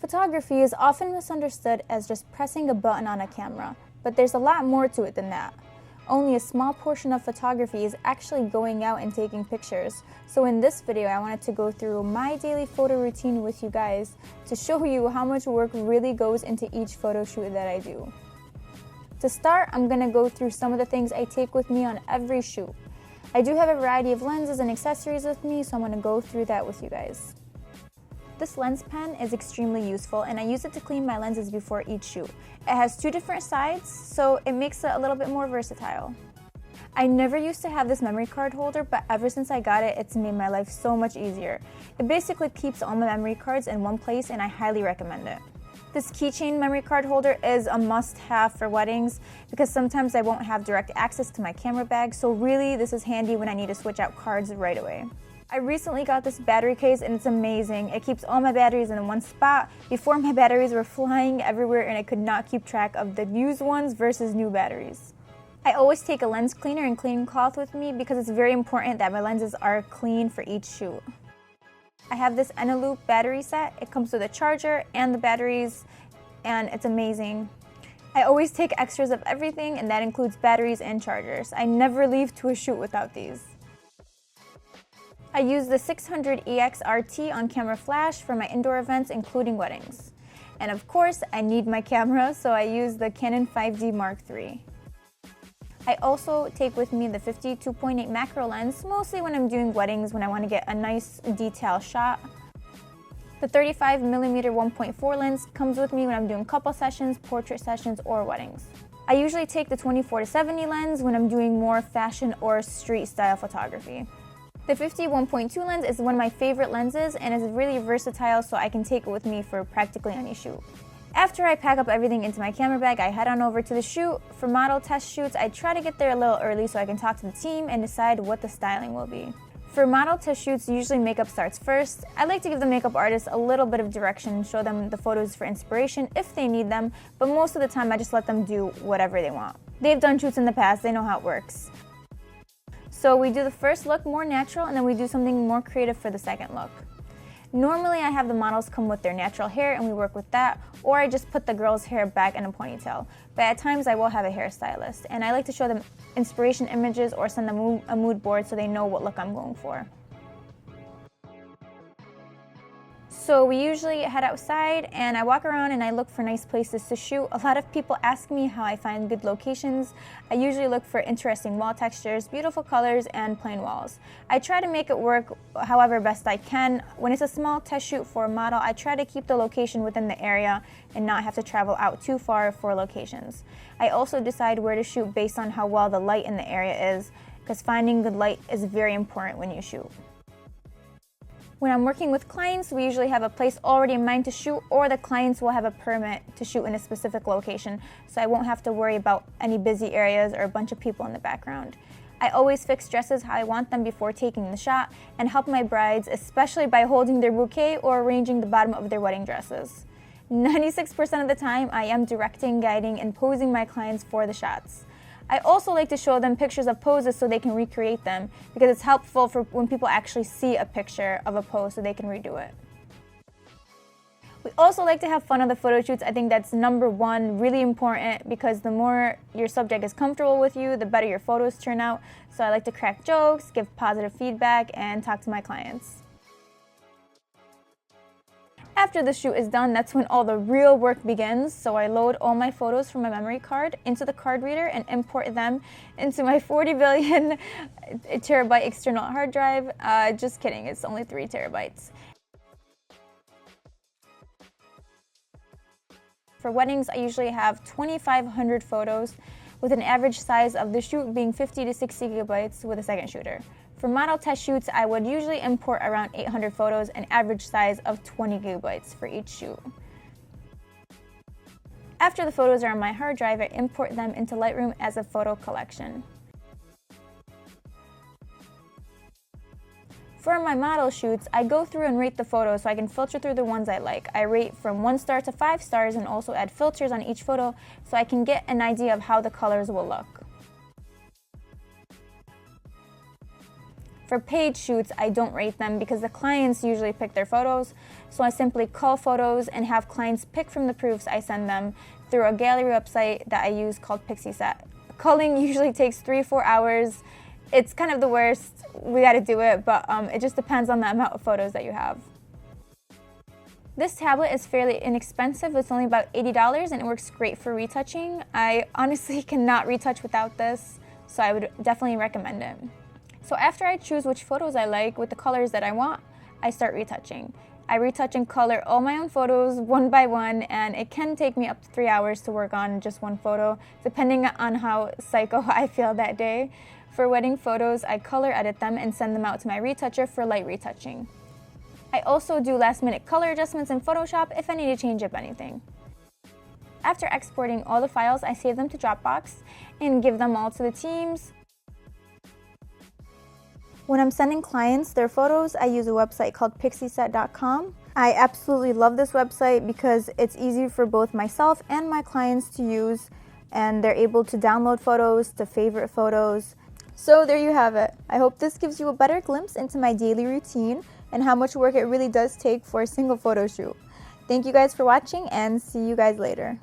Photography is often misunderstood as just pressing a button on a camera, but there's a lot more to it than that. Only a small portion of photography is actually going out and taking pictures. So in this video, I wanted to go through my daily photo routine with you guys to show you how much work really goes into each photo shoot that I do. To start, I'm going to go through some of the things I take with me on every shoot. I do have a variety of lenses and accessories with me, so I'm going to go through that with you guys. This lens pen is extremely useful, and I use it to clean my lenses before each shoot. It has two different sides, so it makes it a little bit more versatile. I never used to have this memory card holder, but ever since I got it, it's made my life so much easier. It basically keeps all my memory cards in one place, and I highly recommend it. This keychain memory card holder is a must-have for weddings because sometimes I won't have direct access to my camera bag, so really this is handy when I need to switch out cards right away. I recently got this battery case and it's amazing. It keeps all my batteries in one spot. Before, my batteries were flying everywhere and I could not keep track of the used ones versus new batteries. I always take a lens cleaner and cleaning cloth with me because it's very important that my lenses are clean for each shoot. I have this Eneloop battery set. It comes with a charger and the batteries, and it's amazing. I always take extras of everything, and that includes batteries and chargers. I never leave to a shoot without these. I use the 600EX RT on camera flash for my indoor events, including weddings. And of course, I need my camera, so I use the Canon 5D Mark III. I also take with me the 52.8 macro lens, mostly when I'm doing weddings when I want to get a nice detail shot. The 35mm 1.4 lens comes with me when I'm doing couple sessions, portrait sessions, or weddings. I usually take the 24-70 lens when I'm doing more fashion or street style photography. The 51.2 lens is one of my favorite lenses and is really versatile, so I can take it with me for practically any shoot. After I pack up everything into my camera bag, I head on over to the shoot. For model test shoots, I try to get there a little early so I can talk to the team and decide what the styling will be. For model test shoots, usually makeup starts first. I like to give the makeup artist a little bit of direction and show them the photos for inspiration if they need them, but most of the time I just let them do whatever they want. They've done shoots in the past, they know how it works. So we do the first look more natural, and then we do something more creative for the second look. Normally I have the models come with their natural hair and we work with that, or I just put the girl's hair back in a ponytail. But at times I will have a hairstylist, and I like to show them inspiration images or send them a mood board so they know what look I'm going for. So we usually head outside and I walk around and I look for nice places to shoot. A lot of people ask me how I find good locations. I usually look for interesting wall textures, beautiful colors, and plain walls. I try to make it work however best I can. When it's a small test shoot for a model, I try to keep the location within the area and not have to travel out too far for locations. I also decide where to shoot based on how well the light in the area is, because finding good light is very important when you shoot. When I'm working with clients, we usually have a place already in mind to shoot, or the clients will have a permit to shoot in a specific location, so I won't have to worry about any busy areas or a bunch of people in the background. I always fix dresses how I want them before taking the shot and help my brides, especially by holding their bouquet or arranging the bottom of their wedding dresses. 96% of the time, I am directing, guiding, and posing my clients for the shots. I also like to show them pictures of poses so they can recreate them, because it's helpful for when people actually see a picture of a pose so they can redo it. We also like to have fun on the photo shoots. I think that's number one, really important, because the more your subject is comfortable with you, the better your photos turn out. So I like to crack jokes, give positive feedback, and talk to my clients. After the shoot is done, that's when all the real work begins. So I load all my photos from my memory card into the card reader and import them into my 40 billion terabyte external hard drive. Just kidding, it's only 3 terabytes. For weddings, I usually have 2,500 photos, with an average size of the shoot being 50 to 60 gigabytes with a second shooter. For model test shoots, I would usually import around 800 photos, an average size of 20 gigabytes for each shoot. After the photos are on my hard drive, I import them into Lightroom as a photo collection. For my model shoots, I go through and rate the photos so I can filter through the ones I like. I rate from 1 star to 5 stars and also add filters on each photo so I can get an idea of how the colors will look. For paid shoots, I don't rate them because the clients usually pick their photos, so I simply cull photos and have clients pick from the proofs I send them through a gallery website that I use called Pixieset. Culling usually takes 3-4 hours. It's kind of the worst. We gotta do it, but it just depends on the amount of photos that you have. This tablet is fairly inexpensive. It's only about $80 and it works great for retouching. I honestly cannot retouch without this, so I would definitely recommend it. So after I choose which photos I like with the colors that I want, I start retouching. I retouch and color all my own photos one by one, and it can take me up to 3 hours to work on just one photo, depending on how psycho I feel that day. For wedding photos, I color edit them and send them out to my retoucher for light retouching. I also do last-minute color adjustments in Photoshop if I need to change up anything. After exporting all the files, I save them to Dropbox and give them all to the teams. When I'm sending clients their photos, I use a website called Pixieset.com. I absolutely love this website because it's easy for both myself and my clients to use, and they're able to download photos, to favorite photos. So there you have it. I hope this gives you a better glimpse into my daily routine and how much work it really does take for a single photo shoot. Thank you guys for watching, and see you guys later.